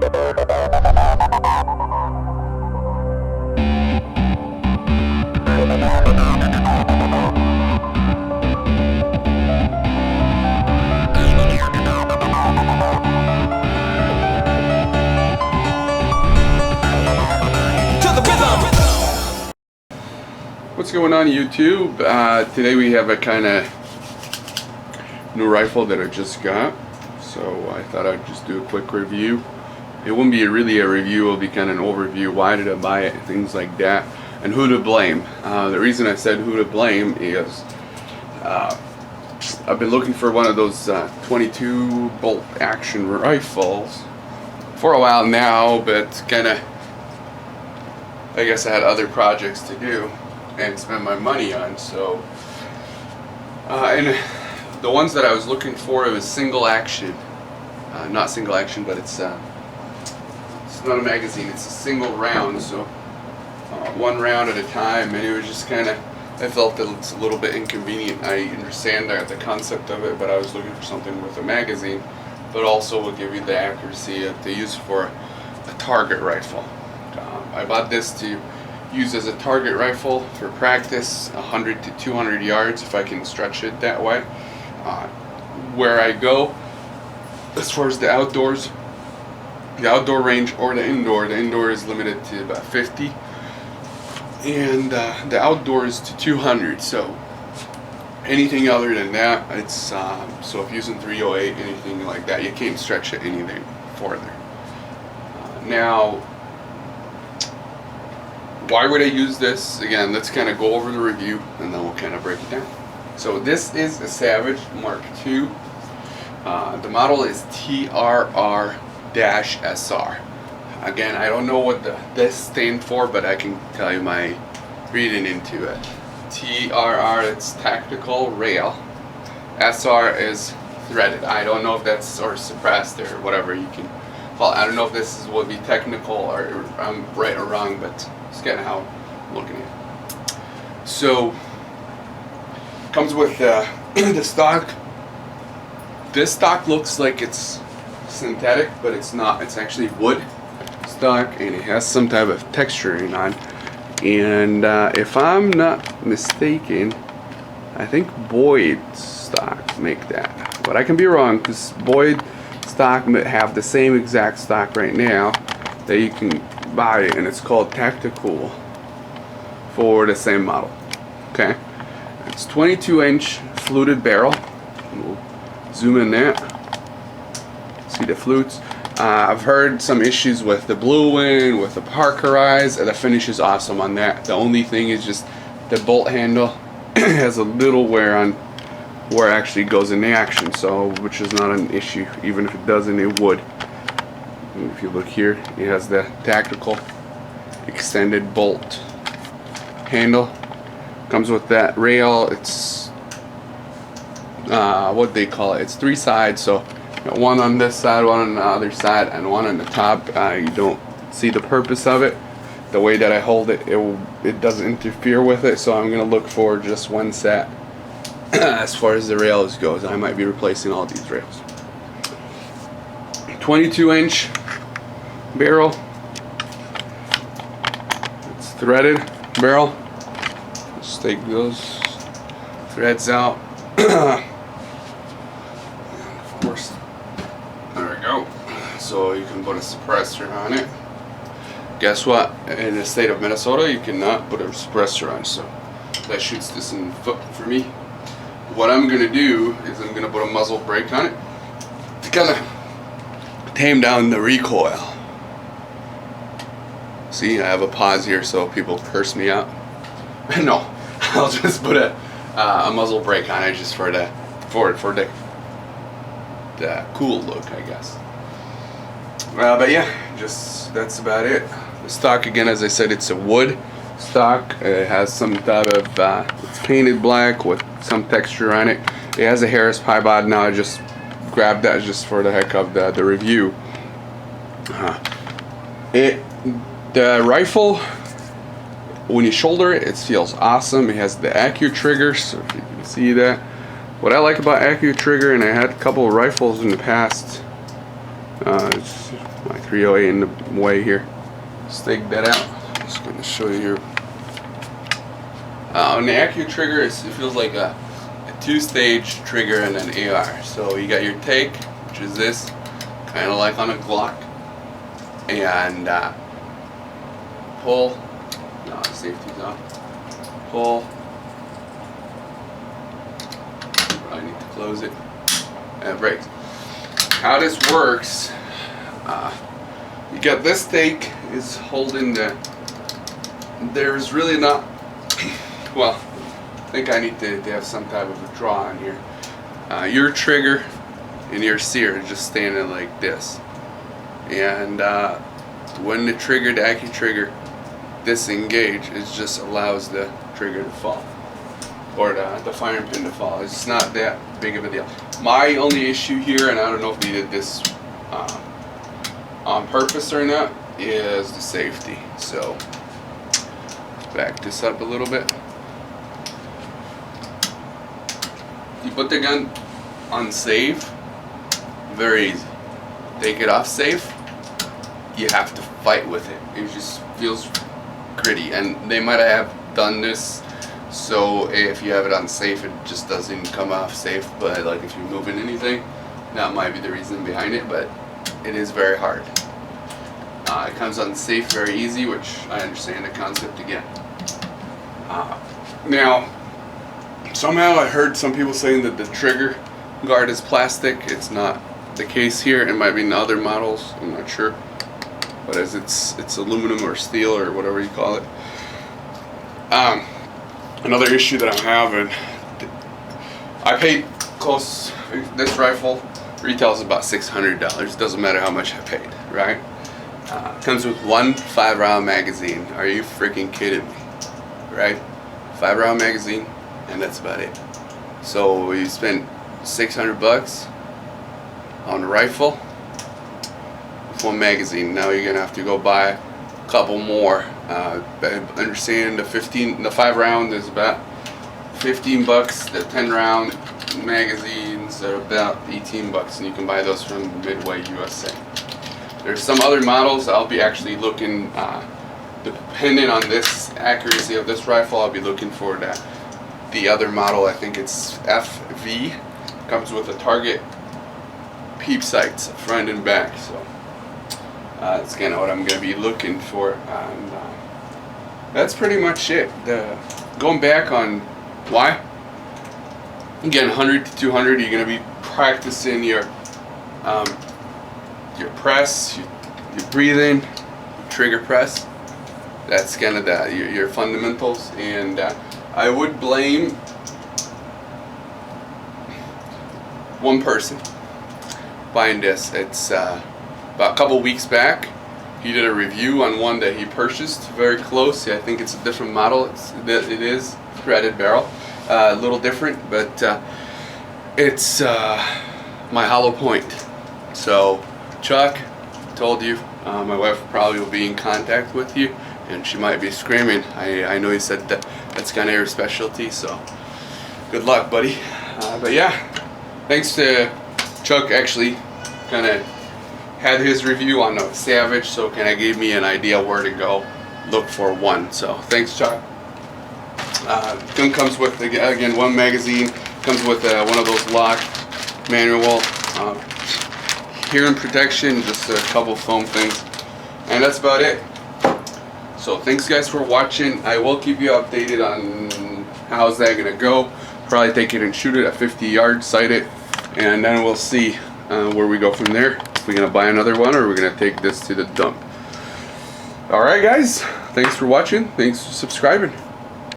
What's going on YouTube? Today we have a kind of new rifle that I just got, so I thought I'd just do a quick review. It won't be really a review, it'll be kind of an overview. Why did I buy it, things like that, and who to blame. The reason I said who to blame is I've been looking for one of those 22 bolt action rifles for a while now, but kind of, I guess I had other projects to do and spend my money on. So and the ones that I was looking for, it was single action, not single action, but it's not a magazine, it's a single round, so one round at a time, and it was just kind of, I felt that it's a little bit inconvenient. I understand the concept of it, but I was looking for something with a magazine but also will give you the accuracy to use for a target rifle. I bought this to use as a target rifle for practice, 100 to 200 yards if I can stretch it that way. Where I go as far as the outdoor range or the indoor is limited to about 50, and the outdoor is to 200. So anything other than that, it's so if using 308, anything like that, you can't stretch it anything further. Now, why would I use this? Again, let's kind of go over the review and then we'll kind of break it down. So this is a Savage Mark II. The model is TRR SR. Again, I don't know what this stands for, but I can tell you my reading into it. TRR, it's tactical rail. SR is threaded. I don't know if that's, or suppressed, or whatever you can. Well, I don't know if this would be technical or I'm right or wrong, but it's kind of how I'm looking at it. So, comes with the stock. This stock looks like it's synthetic, but it's not. It's actually wood stock, and it has some type of texturing on. And if I'm not mistaken, I think Boyd stock make that, but I can be wrong, because Boyd stock have the same exact stock right now that you can buy it, and it's called Tactical for the same model. Okay, it's 22-inch fluted barrel. We'll zoom in that, see the flutes. I've heard some issues with the blue wing, with the Parkerized, and the finish is awesome on that. The only thing is just the bolt handle has a little wear on where it actually goes in the action, so which is not an issue. Even if it doesn't, it would. And if you look here, it has the tactical extended bolt handle. Comes with that rail. It's what they call it. It's 3 sides, so one on this side, one on the other side, and one on the top. You don't see the purpose of it. The way that I hold it, it doesn't interfere with it, so I'm gonna look for just one set. As far as the rails goes, I might be replacing all these rails. 22-inch barrel. It's threaded barrel. Just take those threads out. Of course, there we go. So you can put a suppressor on it. Guess what? In the state of Minnesota, you cannot put a suppressor on, so that shoots this in the foot for me. What I'm gonna do is I'm gonna put a muzzle brake on it to kind of tame down the recoil. See, I have a pause here so people curse me out. No, I'll just put a muzzle brake on it just for the cool look, I guess. But yeah, just that's about it. The stock, again, as I said, it's a wood stock. It has some type of it's painted black with some texture on it. It has a Harris Pybod. Now I just grabbed that just for the heck of the review. The rifle, when you shoulder it, it feels awesome. It has the accurate trigger, so if you can see that. What I like about accurate trigger, and I had a couple of rifles in the past, It's my 308 in the way here. Let's take that out. I'm just going to show you here. On the Accu trigger, it feels like a two-stage trigger and an AR. So you got your take, which is this, kind of like on a Glock, and pull. No, the safety's off. Pull. I need to close it. And it breaks. How this works, you got this stake is holding the. There's really not. Well, I think I need to have some type of a draw on here. Your trigger and your sear is just standing like this, and when the trigger, the Accu trigger, disengage, it just allows the trigger to fall, or the firing pin to fall. It's not that big of a deal. My only issue here, and I don't know if they did this on purpose or not, is the safety. So back this up a little bit. You put the gun on safe, very easy. Take it off safe, you have to fight with it. It just feels gritty, and they might have done this so if you have it on safe, it just doesn't come off safe. But like if you're moving anything, that might be the reason behind it. But it is very hard. It comes on safe very easy, which I understand the concept again. Now, somehow I heard some people saying that the trigger guard is plastic. It's not the case here. It might be in other models. I'm not sure. But as it's aluminum or steel or whatever you call it. Another issue that I'm having, I paid close. This rifle retails about $600. Doesn't matter how much I paid, right? Comes with one 5-round magazine. Are you freaking kidding me? Right? 5-round magazine, and that's about it. So you spent $600 on a rifle with one magazine. Now you're gonna have to go buy a couple more. Understand the 5-round is about $15. The 10-round magazines are about $18, and you can buy those from Midway USA. There's some other models I'll be actually looking, depending on this accuracy of this rifle, I'll be looking for the other model. I think it's FV. Comes with a target peep sights, front and back. So that's kind of what I'm going to be looking for. And that's pretty much it. Going back on why, again, 100 to 200, you're going to be practicing your press, your breathing, your trigger press. That's kind of your fundamentals. And I would blame one person buying this. It's about a couple weeks back, he did a review on one that he purchased very close. I think it's a different model. It is threaded barrel, a little different, but it's my hollow point. So Chuck, told you, my wife probably will be in contact with you, and she might be screaming. I know you said that's kind of your specialty, so good luck, buddy. But yeah, thanks to Chuck. Actually kind of had his review on the Savage, so kind of gave me an idea where to go look for one. So thanks, Chuck. Gun comes with, again, one magazine, comes with one of those locked manual hearing protection, just a couple foam things, and that's about it. So thanks guys for watching. I will keep you updated on how's that gonna go. Probably take it and shoot it at 50 yards, sight it, and then we'll see where we go from there. If we're gonna buy another one or we're gonna take this to the dump. Alright guys, thanks for watching, thanks for subscribing.